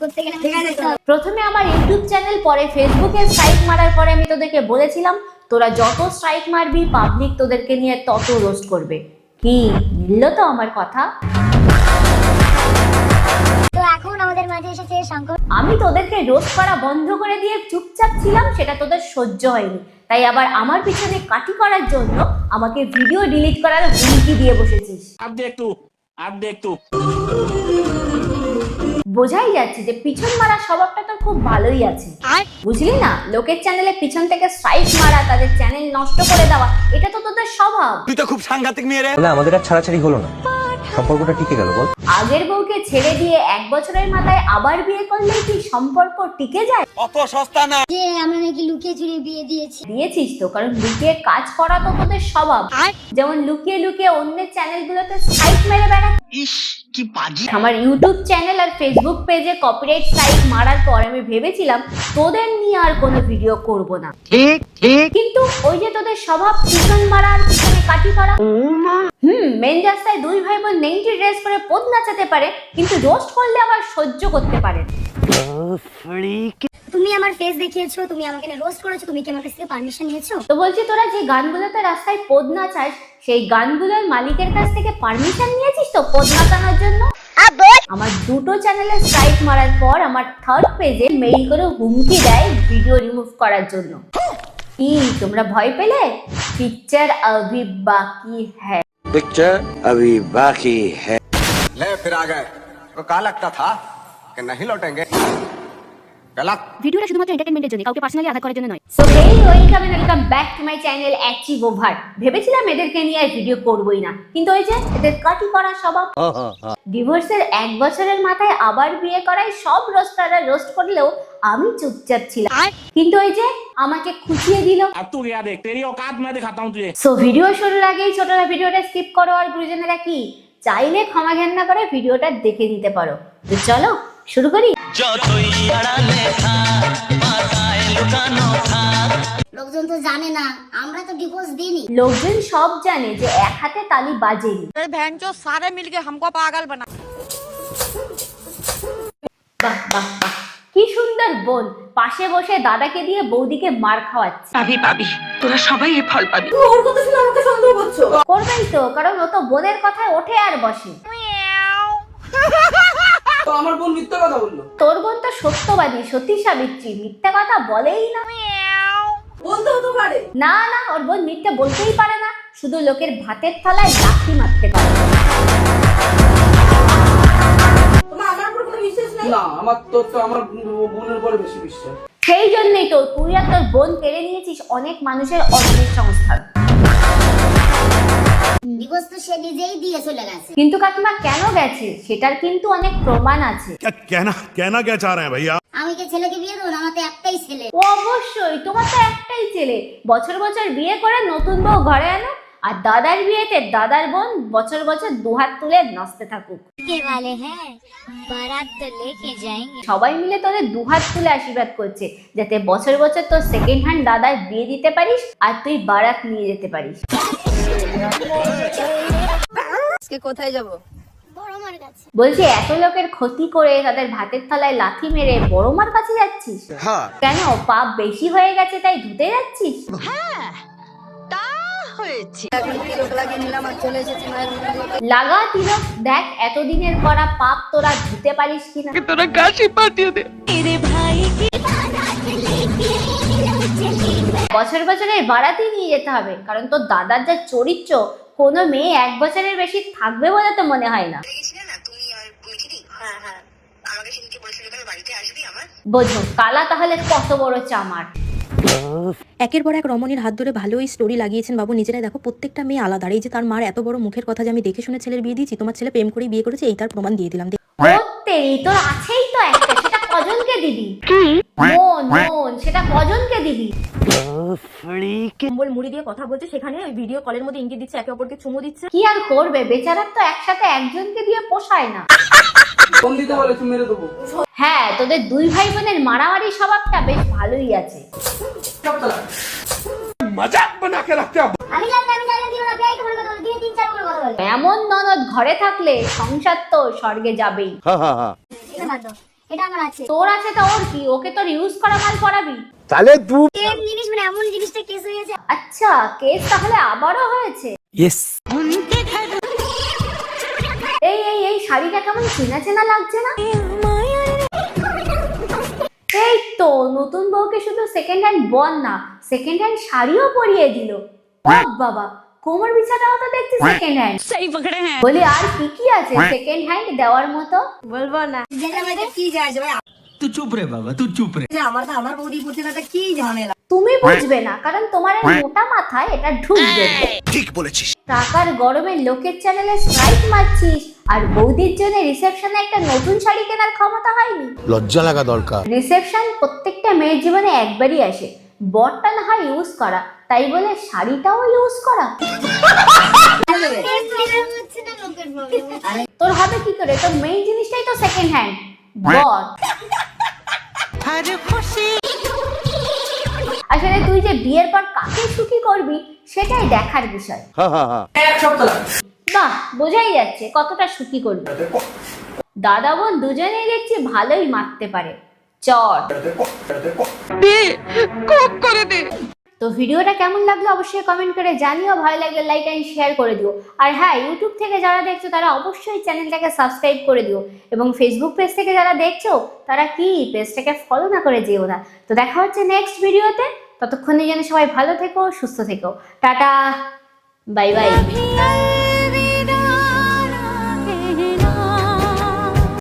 করতে গেলে প্রথমে আমার ইউটিউব চ্যানেল, পরে ফেসবুকে স্ট্রাইক মারার পরে আমি তোদেরকে বলেছিলাম তোরা যত স্ট্রাইক মারবি পাবলিক তোদেরকে নিয়ে তত রোস্ট করবে। কি মিলল তো আমার কথা? তো এখন আমাদের মাঝে এসেছে শঙ্কর। আমি তোদেরকে রোস্ট করা বন্ধ করে দিয়ে চুপচাপ ছিলাম, সেটা তোদের সহ্য হয়নি, তাই আবার আমার পিছনে কাটি করার জন্য আমাকে ভিডিও ডিলিট করার হুমকি দিয়ে বসেছিস। अब देख तू বোঝাই যাচ্ছে যে পিছন মারা স্বভাবটা তোর খুব ভালোই আছে, বুঝলি না? লোকের চ্যানেলে পিছন থেকে স্ট্রাইক মারা, তাদের চ্যানেল নষ্ট করে দেওয়া, এটা তো তোদের স্বভাব। তুই তো খুব সাংঘাতিক মেয়ে রে। বলে আমাদের আর ছাড়াছাড়ি হলো না, সম্পর্কটা টিকে গেল। বল, আগের বউকে ছেড়ে দিয়ে 1 বছরের মাথায় আবার বিয়ে করলে কি সম্পর্ক টিকে যায়? অত সস্তা না। যে আমরা নাকি লুকিয়ে চুরিয়ে বিয়ে দিয়েছি। দিয়েছিস তো, কারণ লুকিয়ে কাজ করা তো তোদের স্বভাব। যেমন লুকিয়ে লুকিয়ে অন্যের চ্যানেলগুলোতে স্ট্রাইক মেরে বেড়া। ইস কি বাজে। আমার ইউটিউব চ্যানেল আর ফেসবুক পেজে কপিরাইট স্ট্রাইক মারার পর আমি ভেবেছিলাম তোদের নিয়ে আর কোনো ভিডিও করব না, কিন্তু ওই যে তোদের স্বভাব পিছন মারা আর পিছনে কাটি করা। মেন রাস্তায় দুই ভাই বোন নেংটি ড্রেস করে পদ নাচাতে পারে, কিন্তু রোস্ট করলে আবার সহ্য করতে পারে। তুমি আমার ফেস দেখিয়েছো, তুমি আমাকে রোস্ট করেছো, তুমি কি আমার কাছ থেকে পারমিশন নিয়েছো? তো বলছি তোরা যে গানগুলোতে রাস্তায় পদ নাচাস, সেই গানগুলোর মালিকের কাছ থেকে পারমিশন নিয়েছিস তো পদ নাচানোর জন্য? আমার দুটো চ্যানেলে স্ট্রাইক মারার পর আমার থার্ড পেজে মেইল করে হুমকি দেয় ভিডিও রিমুভ করার জন্য। কি তোমরা ভয় পেলে? পিকচার अभी बाकी है। पिक्चर अभी बाकी है। ले फिर आ गए तो कहा लगता था कि नहीं लौटेंगे। ভিডিওটা শুধুমাত্র এন্টারটেইনমেন্টের জন্য, কাউকে পার্সোনালি আঘাত করার জন্য নয়। So hey, welcome back to my channel achieve over. ভেবেছিলাম এদেরকে নিয়ে আর ভিডিও করবই না, কিন্তু ওই যে এদের কাটি করা স্বভাব। ডিভোর্সের 1 বছরের মাথায় আবার বিয়ে করায় সব রোস্টাররা রোস্ট করলেও আমি চুপচাপ ছিলাম, কিন্তু ওই যে আমাকে খুঁচিয়ে দিল। अब तू क्या देख, तेरी औकात मैं दिखाता हूँ तुझे। সো ভিডিও শুরুর আগেই ছোটরা ভিডিওটা স্কিপ করো, আর গুরুজনেরা কি চাইলে ক্ষমা ঘেন্না করে ভিডিওটা দেখে নিতে পারো। তো চলো শুরু করি। লোকজন তো জানে না আমরা তো ডিভোর্স দিইনি। লোকজন সব জানে যে এক হাতে তালি বাজেনি। सारे मिलके हमको पागल बना। বাহ বাহ বাহ, কি সুন্দর বোন পাশে বসে দাদাকে দিয়ে বৌদিকে মার খাওয়াচ্ছে। পাবি তোরা সবাই এ ফল পাবি। করবেই তো, কারণ ও তো বোনের কথায় ওঠে আর বসে। তো আমার বোন মিথ্যা কথা বললো। তোর বোন তো সত্যবাদী, সতী সাবিত্রী, মিথ্যা কথা বলেই না। বলতে হতে পারে না না, ওর বোন মিথ্যা বলতেই পারে না, শুধু লোকের ভাতের থালায় লাথি মারতে পারে। তোমার আমার উপর কোনো বিশ্বাস নেই? না, আমার তো আমার বোনের উপরে বেশি বিশ্বাস। সেই জন্যই তো তুই আর তোর বোন কেড়ে নিয়েছিস অনেক মানুষের অর্থের সংস্থান। ডিভোর্স তো সে নিজেই দিয়ে চলে গেছে। কিন্তু কাকিমা কেন গেছে সেটার কিন্তু অনেক প্রমাণ আছে। कहना क्या चाह रहे हैं भैया? আমি কি ছেলেকে বিয়ে দেবো? আমার তো একটাই ছেলে। ও অবশ্যই, তোমার তো একটাই ছেলে, বছর বছর বিয়ে করে নতুন বউ ঘরে আনো, আর দাদার বিয়েতে দাদার বোন বছর বছর দুহাত তুলে নাচতে থাকুক। কে বলে হ্যাঁ বারাত তো লেকে যাएंगे। সবাই মিলে তোদের দুহাত তুলে আশীর্বাদ করছে যাতে বছর বছর তোর সেকেন্ড হ্যান্ড দাদার বিয়ে দিতে পারিস আর তুই বারাত নিয়ে যেতে পারিস। আজকে কোথায় যাব? বড় মার কাছে। বলছি এত লোকের ক্ষতি করে তাদের ভাতের থালায় লাথি মেরে বড় মার কাছে যাচ্ছিস? কেন পাপ বেশি হয়ে গেছে তাই ধুতে যাচ্ছিস? এখন তিলক লাগিয়ে নিলাম আর চলে এসেছি মায়ের মন্দিরে। লাগা তিলক, দেখ এতদিনের করা পাপ তোরা ধুতে পারিস কিনা। তোরা কাশি পাঠিয়ে দে। বছর বছরের বাড়াতে নিয়ে যেতে হবে, কারণ তোর দাদার যা চরিত্র কোনো মেয়ে 1 বছরের বেশি থাকবে বলে তো মনে হয় না। বোঝো কালা তাহলে কত বড় চামার। একের পর এক রমণীর হাত ধরে ভালোই স্টোরি লাগিয়েছেন বাবু। নিজেরাই দেখো প্রত্যেকটা মেয়ে আলাদা। এই যে তার মার এত বড় মুখের কথা যে আমি দেখে শুনে ছেলের বিয়ে দিয়েছি, তোমার ছেলে প্রেম করে বিয়ে করেছে, এই তার প্রমাণ দিয়ে দিলাম। সত্যি তোর আছেই তো একটা, সেটা কজনকে দিবি? মন মন, সেটা কজনকে দিবি? কম্বল মুড়ি দিয়ে কথা বলছে, সেখানে ওই ভিডিও কলের মধ্যে ইঙ্গিত দিচ্ছে, একে অপরকে চুমু দিচ্ছে। কি আর করবে, বেচারার তো একসাথে একজনকে দিয়ে পোষায় না। ফোন দিতে বলেছি, মেরে দেবো। হ্যাঁ, তোদের দুই ভাই বোনের মারামারি স্বভাবটা বেশ ভালোই আছে। मजाक बना के रखते हो। আমি জানি দিও না তাই তোমার কথা বলে দিয়ে 3-4 করে কথা বলে। এমন ননদ ঘরে থাকলে সংসার তো স্বর্গে যাবেই। এটা বাদ দাও। এটা আমার আছে। তোর আছে তো ওর কি, ওকে তোর ইউজ করা মাল পরাবি? সেম জিনিস মানে এমন জিনিসটা কেস হয়ে গেছে। আচ্ছা, কেস তাহলে আবারও হয়েছে। এই এই এই শাড়িটা কেমন চেনা চেনা লাগছে না? এই তো নতুন বউকে শুধু সেকেন্ড হ্যান্ড বল না, সেকেন্ড হ্যান্ড শাড়িও পরিয়ে দিল। ও বাবা, কোমর বিছাটাও তো দেখছি সেকেন্ড হ্যান্ড। বলি আর কি কি আছে সেকেন্ড হ্যান্ড দেওয়ার মতো? বলবো না যেটা আমাদের কি যায় ভাই, तू चुप रे बाबा तू चुप रे আমার বৌদি পড়তে তাতে কি ঝামেলা। তুমি বুঝবে না, কারণ তোমার এই মোটা মাথায় এটা ঢুকবে না। ठीक বলেছিস। টাকার গরমে লোকের চ্যানেলে স্ট্রাইক মারছিস, আর বৌদির জন্য রিসেপশনে একটা নতুন শাড়ি কেনার ক্ষমতা হয়নি। লজ্জা লাগা দরকার। রিসেপশন প্রত্যেকটা মেয়ের জীবনে একবারই আসে, বরটা না হয় ইউজ করা, তাই বলে শাড়িটাও ইউজ করা। হচ্ছে না লোকের প্রবলেম। তোর হবে কি করে? তোর মেইন জিনিসটাই তো সেকেন্ড হ্যান্ড বর। আসলে তুই যে বিয়ের পর কাকে সুখী করবি সেটাই দেখার বিষয়। এক সপ্তাহ লাগবে। বাহ, বোঝাই যাচ্ছে কতটা সুখী করবি। দাদা বোন দুজনেই দেখছি ভালোই মারতে পারে চর। তো ভিডিওটা কেমন লাগলো অবশ্যই কমেন্ট করে জানিও, ভালো লাগলে লাইক এন্ড শেয়ার করে দিও। আর হ্যাঁ, ইউটিউব থেকে যারা দেখছো তারা অবশ্যই চ্যানেলটাকে সাবস্ক্রাইব করে দিও, এবং ফেসবুক পেজ থেকে যারা দেখছো তারা কি পেজটাকে ফলো না করে যেও না। তো দেখা হচ্ছে নেক্সট ভিডিওতে, ততক্ষণে যেন সবাই ভালো থেকো, সুস্থ থেকো। Tata, bye bye.